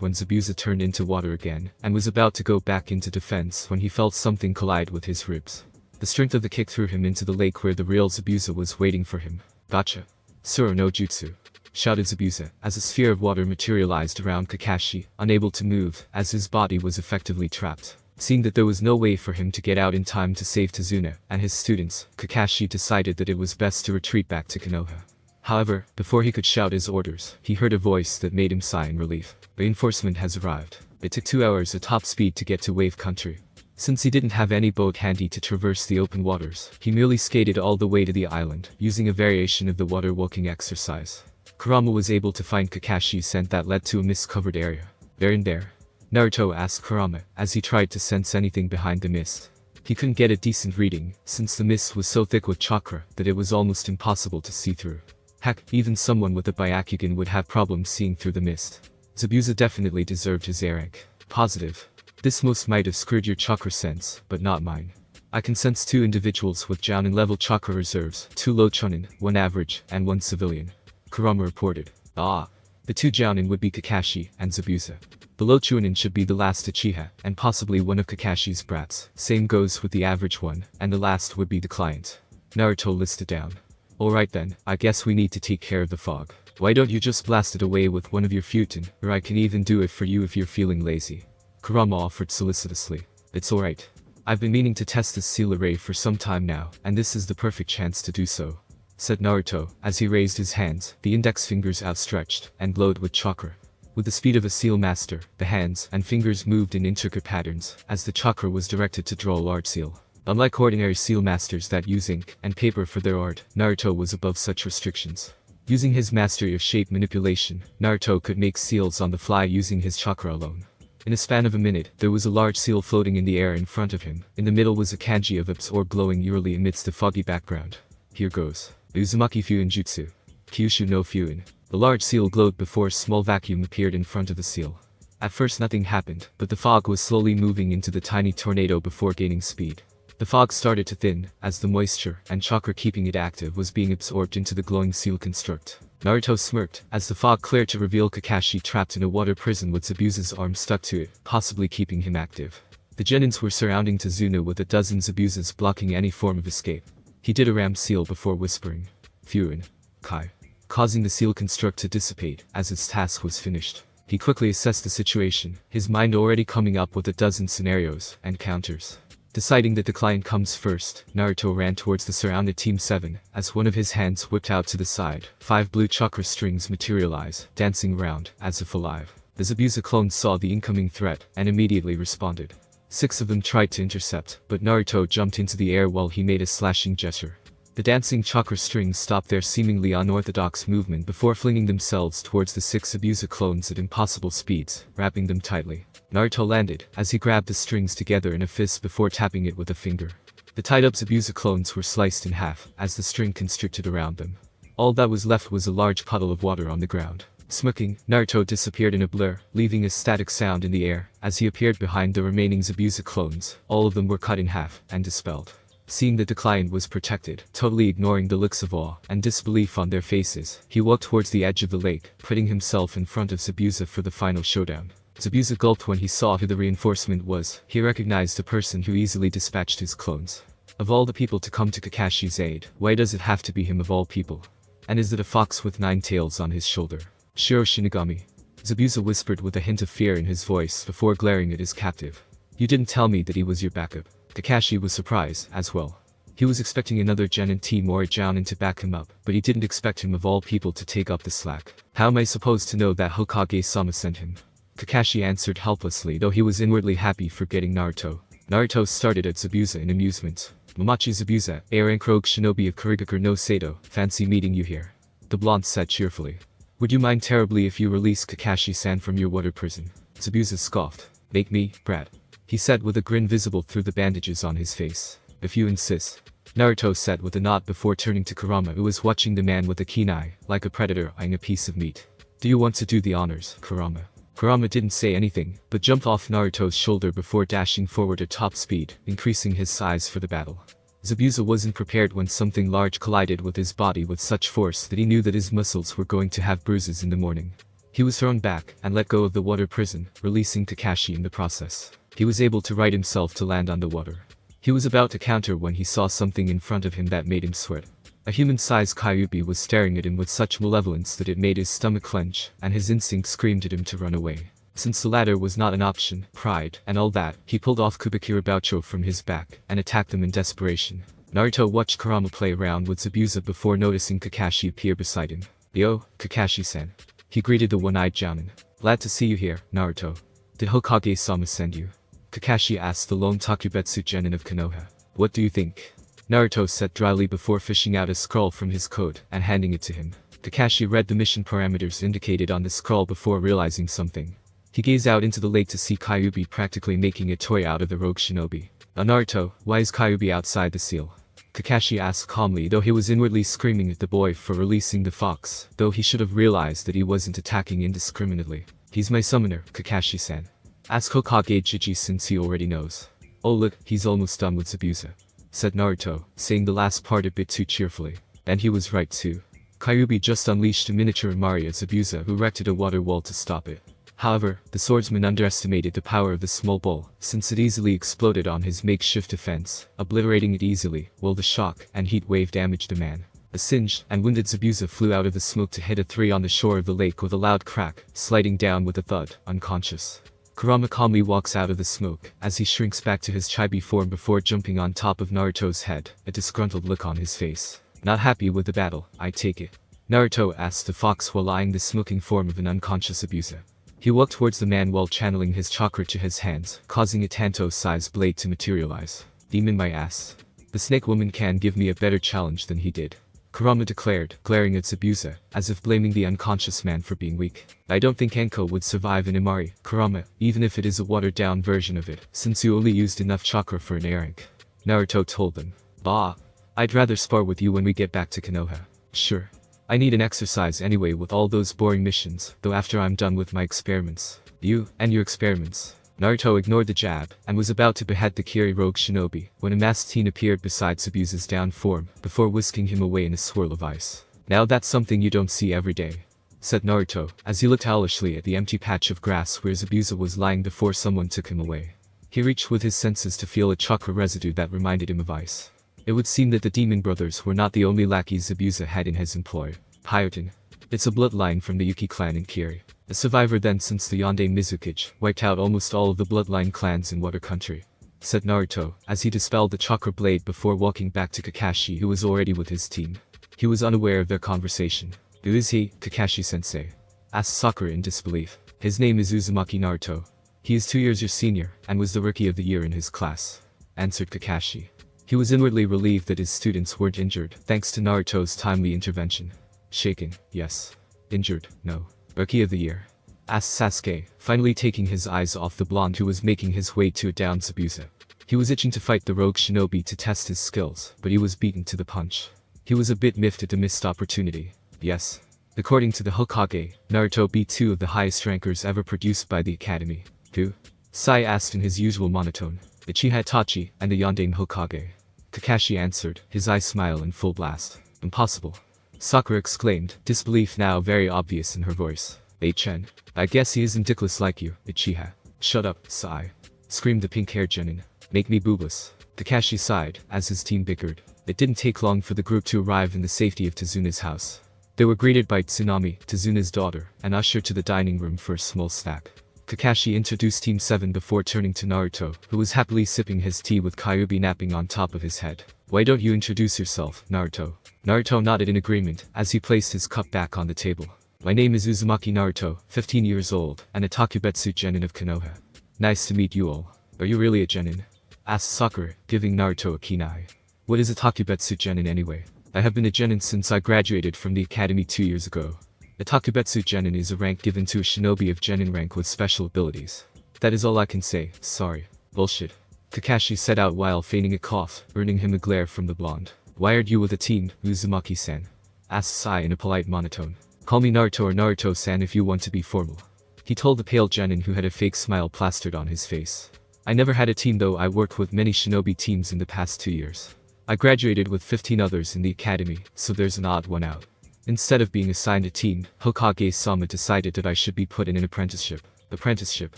when Zabuza turned into water again, and was about to go back into defense when he felt something collide with his ribs. The strength of the kick threw him into the lake where the real Zabuza was waiting for him. Gotcha. Suro no jutsu. Shouted Zabuza, as a sphere of water materialized around Kakashi, unable to move, as his body was effectively trapped. Seeing that there was no way for him to get out in time to save Tazuna and his students, Kakashi decided that it was best to retreat back to Konoha. However, before he could shout his orders, he heard a voice that made him sigh in relief. Reinforcement has arrived. It took 2 hours at top speed to get to Wave Country. Since he didn't have any boat handy to traverse the open waters, he merely skated all the way to the island, using a variation of the water walking exercise. Kurama was able to find Kakashi's scent that led to a mist-covered area. "They're in there?" Naruto asked Kurama, as he tried to sense anything behind the mist. He couldn't get a decent reading, since the mist was so thick with chakra that it was almost impossible to see through. Heck, even someone with a Byakugan would have problems seeing through the mist. Zabuza definitely deserved his air rank. Positive. This most might have screwed your chakra sense, but not mine. I can sense 2 individuals with Jounin level chakra reserves, 2 low chunin, 1 average, and 1 civilian. Kurama reported. Ah. The 2 Jounin would be Kakashi and Zabuza. The low chunin should be the last Uchiha, and possibly one of Kakashi's brats. Same goes with the average one, and the last would be the client. Naruto listed down. Alright then, I guess we need to take care of the fog. Why don't you just blast it away with one of your futon, or I can even do it for you if you're feeling lazy. Kurama offered solicitously. It's alright. I've been meaning to test this seal array for some time now, and this is the perfect chance to do so, said Naruto, as he raised his hands, the index fingers outstretched, and glowed with chakra. With the speed of a seal master, the hands and fingers moved in intricate patterns, as the chakra was directed to draw a large seal. Unlike ordinary seal masters that use ink and paper for their art, Naruto was above such restrictions. Using his mastery of shape manipulation, Naruto could make seals on the fly using his chakra alone. In a span of a minute, there was a large seal floating in the air in front of him. In the middle was a kanji of absorb glowing eerily amidst the foggy background. Here goes. Uzumaki Fuin Jutsu. Kyushu no Fuin. The large seal glowed before a small vacuum appeared in front of the seal. At first nothing happened, but the fog was slowly moving into the tiny tornado before gaining speed. The fog started to thin, as the moisture and chakra keeping it active was being absorbed into the glowing seal construct. Naruto smirked, as the fog cleared to reveal Kakashi trapped in a water prison with Zabuza's arm stuck to it, possibly keeping him active. The genins were surrounding Tazuna with a dozen Zabuzas blocking any form of escape. He did a ram seal before whispering, "Fuin. Kai," causing the seal construct to dissipate, as its task was finished. He quickly assessed the situation, his mind already coming up with a dozen scenarios and counters. Deciding that the client comes first, Naruto ran towards the surrounded Team 7, as one of his hands whipped out to the side. 5 blue chakra strings materialize, dancing around, as if alive. The Zabuza clones saw the incoming threat, and immediately responded. 6 of them tried to intercept, but Naruto jumped into the air while he made a slashing gesture. The dancing chakra strings stopped their seemingly unorthodox movement before flinging themselves towards the 6 Zabuza clones at impossible speeds, wrapping them tightly. Naruto landed, as he grabbed the strings together in a fist before tapping it with a finger. The tied-up Zabuza clones were sliced in half, as the string constricted around them. All that was left was a large puddle of water on the ground. Smirking, Naruto disappeared in a blur, leaving a static sound in the air, as he appeared behind the remaining Zabuza clones. All of them were cut in half, and dispelled. Seeing that the client was protected, totally ignoring the looks of awe and disbelief on their faces, he walked towards the edge of the lake, putting himself in front of Zabuza for the final showdown. Zabuza gulped when he saw who the reinforcement was. He recognized a person who easily dispatched his clones. Of all the people to come to Kakashi's aid, why does it have to be him of all people? And is it a fox with 9 tails on his shoulder? Shiro Shinigami. Zabuza whispered with a hint of fear in his voice before glaring at his captive. You didn't tell me that he was your backup. Kakashi was surprised, as well. He was expecting another Genin team or a Jounin to back him up, but he didn't expect him of all people to take up the slack. How am I supposed to know that Hokage-sama sent him? Kakashi answered helplessly, though he was inwardly happy for getting Naruto. Naruto started at Zabuza in amusement. Mamachi Zabuza, A-rank rogue shinobi of Kurigakure no Sado, fancy meeting you here. The blonde said cheerfully. Would you mind terribly if you release Kakashi-san from your water prison? Zabuza scoffed. Make me, brat. He said with a grin visible through the bandages on his face. If you insist. Naruto said with a nod before turning to Kurama, who was watching the man with a keen eye, like a predator eyeing a piece of meat. Do you want to do the honors, Kurama? Kurama didn't say anything, but jumped off Naruto's shoulder before dashing forward at top speed, increasing his size for the battle. Zabuza wasn't prepared when something large collided with his body with such force that he knew that his muscles were going to have bruises in the morning. He was thrown back and let go of the water prison, releasing Kakashi in the process. He was able to right himself to land on the water. He was about to counter when he saw something in front of him that made him sweat. A human-sized Kyuubi was staring at him with such malevolence that it made his stomach clench, and his instinct screamed at him to run away. Since the latter was not an option, pride, and all that, he pulled off Kubikira Boucho from his back, and attacked them in desperation. Naruto watched Kurama play around with Zabuza before noticing Kakashi appear beside him. Yo, Kakashi-san. He greeted the one-eyed Jounin. Glad to see you here, Naruto. Did Hokage-sama send you? Kakashi asked the lone Takubetsu genin of Konoha. What do you think? Naruto said dryly before fishing out a scroll from his coat and handing it to him. Kakashi read the mission parameters indicated on the scroll before realizing something. He gazed out into the lake to see Kyuubi practically making a toy out of the rogue shinobi. Naruto, why is Kyuubi outside the seal? Kakashi asked calmly, though he was inwardly screaming at the boy for releasing the fox, though he should have realized that he wasn't attacking indiscriminately. He's my summoner, Kakashi-san. Ask Hokage Jiji since he already knows. Oh look, he's almost done with Zabuza, said Naruto, saying the last part a bit too cheerfully. And he was right too. Kyuubi just unleashed a miniature Mario at Zabuza who erected a water wall to stop it. However, the swordsman underestimated the power of the small ball, since it easily exploded on his makeshift defense, obliterating it easily, while the shock and heat wave damaged the man. A singed and wounded Zabuza flew out of the smoke to hit a tree on the shore of the lake with a loud crack, sliding down with a thud, unconscious. Kurama calmly walks out of the smoke, as he shrinks back to his chibi form before jumping on top of Naruto's head, a disgruntled look on his face. Not happy with the battle, I take it? Naruto asked the fox while eyeing the smoking form of an unconscious Zabuza. He walked towards the man while channeling his chakra to his hands, causing a Tanto-sized blade to materialize. Demon my ass. The snake woman can give me a better challenge than he did, Kurama declared, glaring at Zabuza, as if blaming the unconscious man for being weak. I don't think Enko would survive an Imari, Kurama, even if it is a watered-down version of it, since you only used enough chakra for an A-rank. Naruto told them. Bah. I'd rather spar with you when we get back to Konoha. Sure. I need an exercise anyway with all those boring missions, though after I'm done with my experiments. You, and your experiments. Naruto ignored the jab, and was about to behead the Kiri rogue shinobi, when a masked teen appeared beside Zabuza's down form, before whisking him away in a swirl of ice. Now that's something you don't see every day, said Naruto, as he looked owlishly at the empty patch of grass where Zabuza was lying before someone took him away. He reached with his senses to feel a chakra residue that reminded him of ice. It would seem that the demon brothers were not the only lackeys Zabuza had in his employ. Hyotin. It's a bloodline from the Yuki clan in Kiri. A survivor then since the Yonde Mizukage wiped out almost all of the bloodline clans in Water Country, said Naruto, as he dispelled the chakra blade before walking back to Kakashi who was already with his team. He was unaware of their conversation. Who is he, Kakashi-sensei? Asked Sakura in disbelief. His name is Uzumaki Naruto. He is 2 years your senior, and was the rookie of the year in his class, answered Kakashi. He was inwardly relieved that his students weren't injured, thanks to Naruto's timely intervention. Shaken, yes. Injured, no. Rookie of the year? Asked Sasuke, finally taking his eyes off the blonde who was making his way to a downed Zabuza. He was itching to fight the rogue shinobi to test his skills, but he was beaten to the punch. He was a bit miffed at the missed opportunity. Yes. According to the Hokage, Naruto beat 2 of the highest rankers ever produced by the academy. Who? Sai asked in his usual monotone. Uchiha Itachi and the Yondaime Hokage. Kakashi answered, his eyes smile in full blast. Impossible. Sakura exclaimed, disbelief now very obvious in her voice. Chen. I guess he isn't dickless like you, Uchiha. Shut up, Sai. Screamed the pink-haired genin. Make me boobless. Kakashi sighed, as his team bickered. It didn't take long for the group to arrive in the safety of Tazuna's house. They were greeted by Tsunami, Tazuna's daughter, and ushered to the dining room for a small snack. Kakashi introduced Team 7 before turning to Naruto, who was happily sipping his tea with Kyuubi napping on top of his head. Why don't you introduce yourself, Naruto? Naruto nodded in agreement, as he placed his cup back on the table. My name is Uzumaki Naruto, 15 years old, and a Takubetsu genin of Konoha. Nice to meet you all. Are you really a genin? asked Sakura, giving Naruto a keen eye. What is a Takubetsu Genin anyway? I have been a Genin since I graduated from the academy 2 years ago. A Takubetsu Genin is a rank given to a shinobi of Genin rank with special abilities. That is all I can say, sorry. Bullshit. Kakashi said out while feigning a cough, earning him a glare from the blonde. Why aren't you with a team, Uzumaki-san? Asked Sai in a polite monotone. Call me Naruto or Naruto-san if you want to be formal. He told the pale Genin who had a fake smile plastered on his face. I never had a team though. I worked with many shinobi teams in the past 2 years. I graduated with 15 others in the academy, so there's an odd one out. Instead of being assigned a team, Hokage-sama decided that I should be put in an apprenticeship. Apprenticeship?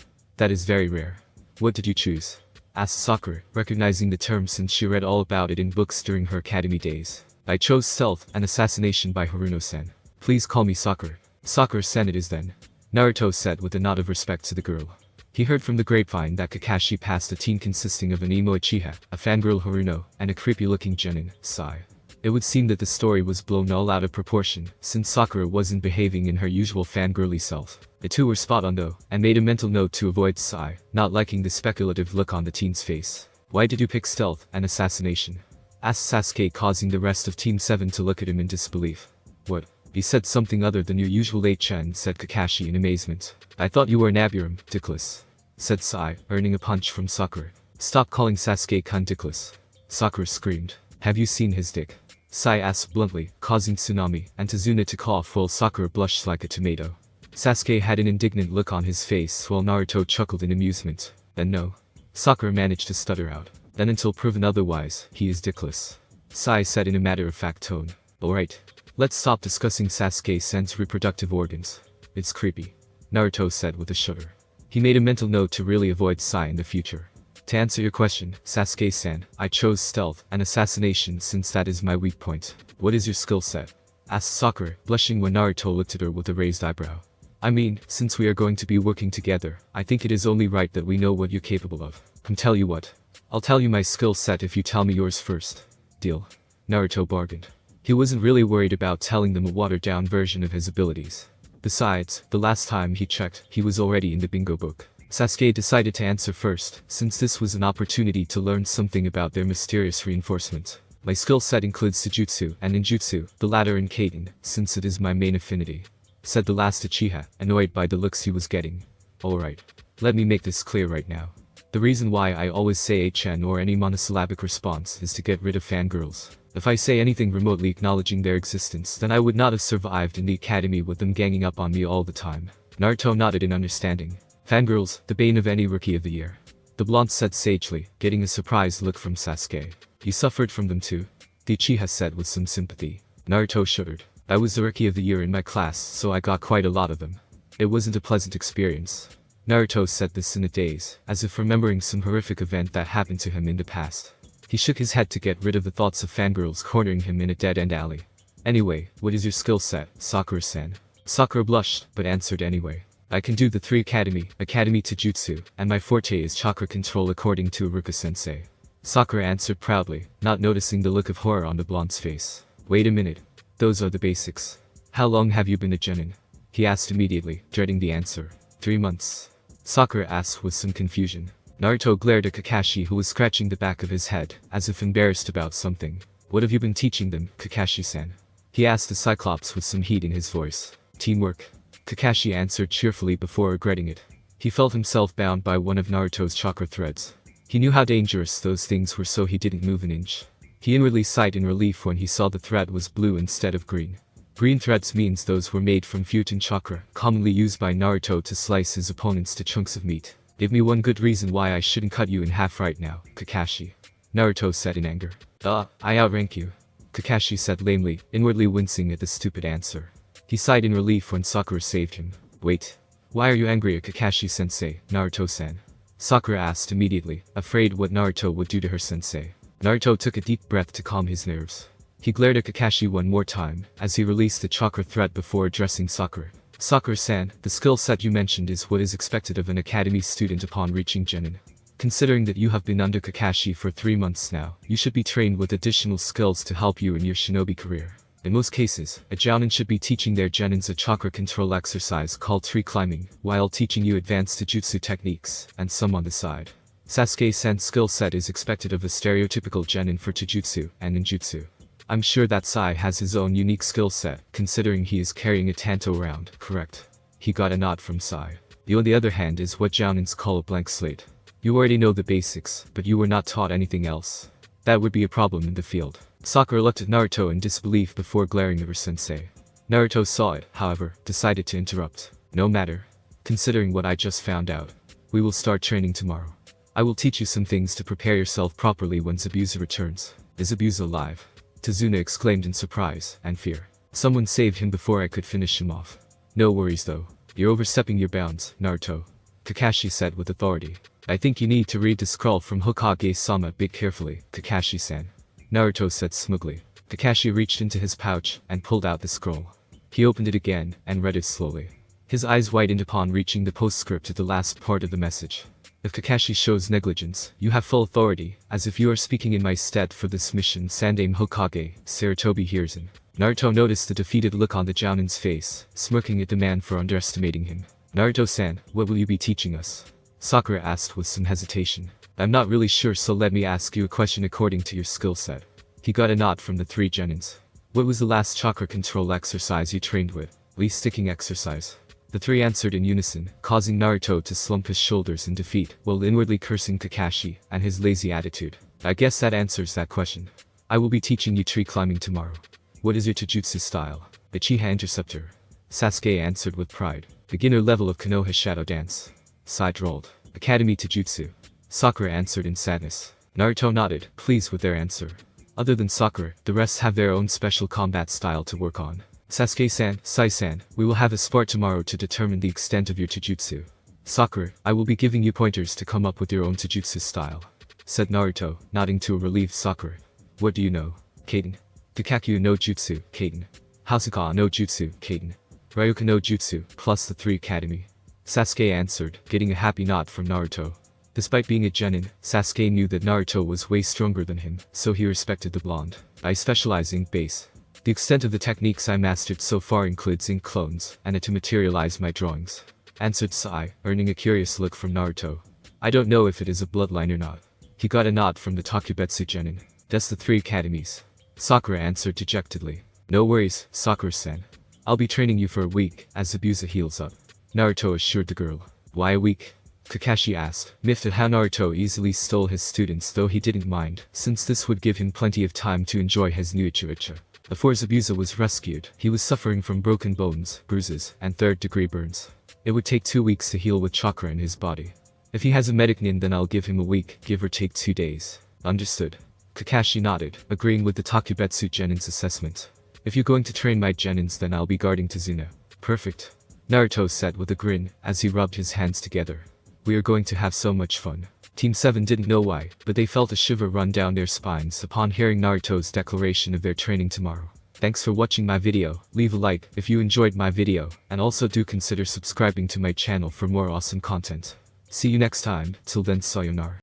That is very rare. What did you choose? Asked Sakura, recognizing the term since she read all about it in books during her academy days. I chose stealth and assassination by Haruno-sen. Please call me Sakura. Sakura-sen it is then. Naruto said with a nod of respect to the girl. He heard from the grapevine that Kakashi passed a team consisting of an emo Uchiha, a fangirl Haruno, and a creepy-looking Genin, Sai. It would seem that the story was blown all out of proportion, since Sakura wasn't behaving in her usual fangirly self. The two were spot on though, and made a mental note to avoid Sai, not liking the speculative look on the teen's face. Why did you pick stealth and assassination? Asked Sasuke, causing the rest of Team 7 to look at him in disbelief. What? You said something other than your usual 8chan, said Kakashi in amazement. I thought you were an Abiram, dickless, said Sai, earning a punch from Sakura. Stop calling Sasuke-kun dickless. Sakura screamed. Have you seen his dick? Sai asked bluntly, causing Tsunami and Tazuna to cough while Sakura blushed like a tomato. Sasuke had an indignant look on his face while Naruto chuckled in amusement. Then no. Sakura managed to stutter out. Then until proven otherwise, he is dickless. Sai said in a matter-of-fact tone. Alright. Let's stop discussing Sasuke-sen's reproductive organs. It's creepy. Naruto said with a shudder. He made a mental note to really avoid Sai in the future. To answer your question, Sasuke-san, I chose stealth and assassination since that is my weak point. What is your skill set? Asked Sakura, blushing when Naruto looked at her with a raised eyebrow. I mean, since we are going to be working together, I think it is only right that we know what you're capable of. Tell you what. I'll tell you my skill set if you tell me yours first. Deal. Naruto bargained. He wasn't really worried about telling them a watered-down version of his abilities. Besides, the last time he checked, he was already in the bingo book. Sasuke decided to answer first, since this was an opportunity to learn something about their mysterious reinforcement. My skill set includes Sujutsu and Ninjutsu, the latter in Kaiten, since it is my main affinity, said the last Uchiha, annoyed by the looks he was getting. Alright. Let me make this clear right now. The reason why I always say 8chan or any monosyllabic response is to get rid of fangirls. If I say anything remotely acknowledging their existence, then I would not have survived in the academy with them ganging up on me all the time. Naruto nodded in understanding. Fangirls, the bane of any rookie of the year. The blonde said sagely, getting a surprised look from Sasuke. You suffered from them too? The Uchiha said with some sympathy. Naruto shuddered. I was the rookie of the year in my class, so I got quite a lot of them. It wasn't a pleasant experience. Naruto said this in a daze, as if remembering some horrific event that happened to him in the past. He shook his head to get rid of the thoughts of fangirls cornering him in a dead-end alley. Anyway, what is your skill set, Sakura-san? Sakura blushed, but answered anyway. I can do the 3 Academy Taijutsu, and my forte is chakra control according to Iruka-sensei. Sakura answered proudly, not noticing the look of horror on the blonde's face. Wait a minute. Those are the basics. How long have you been a genin? He asked immediately, dreading the answer. 3 months. Sakura asked with some confusion. Naruto glared at Kakashi, who was scratching the back of his head, as if embarrassed about something. What have you been teaching them, Kakashi-san? He asked the Cyclops with some heat in his voice. Teamwork. Kakashi answered cheerfully before regretting it. He felt himself bound by one of Naruto's chakra threads. He knew how dangerous those things were, so he didn't move an inch. He inwardly sighed in relief when he saw the thread was blue instead of green. Green threads means those were made from Futon chakra, commonly used by Naruto to slice his opponents to chunks of meat. Give me one good reason why I shouldn't cut you in half right now, Kakashi. Naruto said in anger. I outrank you. Kakashi said lamely, inwardly wincing at the stupid answer. He sighed in relief when Sakura saved him. Wait. Why are you angry at Kakashi-sensei, Naruto-san? Sakura asked immediately, afraid what Naruto would do to her sensei. Naruto took a deep breath to calm his nerves. He glared at Kakashi one more time, as he released the chakra thread before addressing Sakura. Sakura-san, the skill set you mentioned is what is expected of an academy student upon reaching genin. Considering that you have been under Kakashi for 3 months now, you should be trained with additional skills to help you in your shinobi career. In most cases, a jounin should be teaching their genins a chakra control exercise called tree climbing, while teaching you advanced taijutsu techniques, and some on the side. Sasuke-san's skill set is expected of a stereotypical genin for Taijutsu and ninjutsu. I'm sure that Sai has his own unique skill set, considering he is carrying a Tanto around, correct? He got a nod from Sai. You on the other hand is what Jounins call a blank slate. You already know the basics, but you were not taught anything else. That would be a problem in the field. Sakura looked at Naruto in disbelief before glaring at her sensei. Naruto saw it, however, decided to interrupt. No matter. Considering what I just found out. We will start training tomorrow. I will teach you some things to prepare yourself properly when Zabuza returns. Is Zabuza alive? Tazuna exclaimed in surprise and fear. Someone saved him before I could finish him off. No worries though. You're overstepping your bounds, Naruto. Kakashi said with authority. I think you need to read the scroll from Hokage-sama a bit carefully, Kakashi-san. Naruto said smugly. Kakashi reached into his pouch and pulled out the scroll. He opened it again and read it slowly. His eyes widened upon reaching the postscript at the last part of the message. If Kakashi shows negligence, you have full authority, as if you are speaking in my stead for this mission. Sandaime Hokage, Sarutobi Hiruzen. Naruto noticed the defeated look on the Jounin's face, smirking at the man for underestimating him. Naruto-san, what will you be teaching us? Sakura asked with some hesitation. I'm not really sure, so let me ask you a question according to your skill set. He got a nod from the three Genins. What was the last chakra control exercise you trained with? Least sticking exercise. The three answered in unison, causing Naruto to slump his shoulders in defeat, while inwardly cursing Kakashi and his lazy attitude. I guess that answers that question. I will be teaching you tree climbing tomorrow. What is your Taijutsu style? The Chiha Interceptor. Sasuke answered with pride. Beginner level of Konoha Shadow Dance. Sai drawled. Academy Taijutsu. Sakura answered in sadness. Naruto nodded, pleased with their answer. Other than Sakura, the rest have their own special combat style to work on. Sasuke-san, Sai-san, we will have a spar tomorrow to determine the extent of your Taijutsu. Sakura, I will be giving you pointers to come up with your own Taijutsu style. Said Naruto, nodding to a relieved Sakura. What do you know? Kaden. Kakaku no Jutsu, Kaden. Hasuka no Jutsu, Kaden. Ryuka no Jutsu, plus the 3 Academy. Sasuke answered, getting a happy nod from Naruto. Despite being a genin, Sasuke knew that Naruto was way stronger than him, so he respected the blonde. I specialize in base. The extent of the techniques I mastered so far includes ink clones, and to materialize my drawings. Answered Sai, earning a curious look from Naruto. I don't know if it is a bloodline or not. He got a nod from the Takubetsu genin. That's the 3 academies. Sakura answered dejectedly. No worries, Sakura-san. I'll be training you for a week, as Zabuza heals up. Naruto assured the girl. Why a week? Kakashi asked, miffed at how Naruto easily stole his students, though he didn't mind, since this would give him plenty of time to enjoy his new Uchiha. Before Zabuza was rescued, he was suffering from broken bones, bruises, and 3rd-degree burns. It would take 2 weeks to heal with chakra in his body. If he has a medic nin, then I'll give him a week, give or take 2 days. Understood. Kakashi nodded, agreeing with the Takubetsu genin's assessment. If you're going to train my genins, then I'll be guarding Tazuna. Perfect. Naruto said with a grin, as he rubbed his hands together. We are going to have so much fun. Team 7 didn't know why, but they felt a shiver run down their spines upon hearing Naruto's declaration of their training tomorrow. Thanks for watching my video, leave a like if you enjoyed my video, and also do consider subscribing to my channel for more awesome content. See you next time, till then sayonara.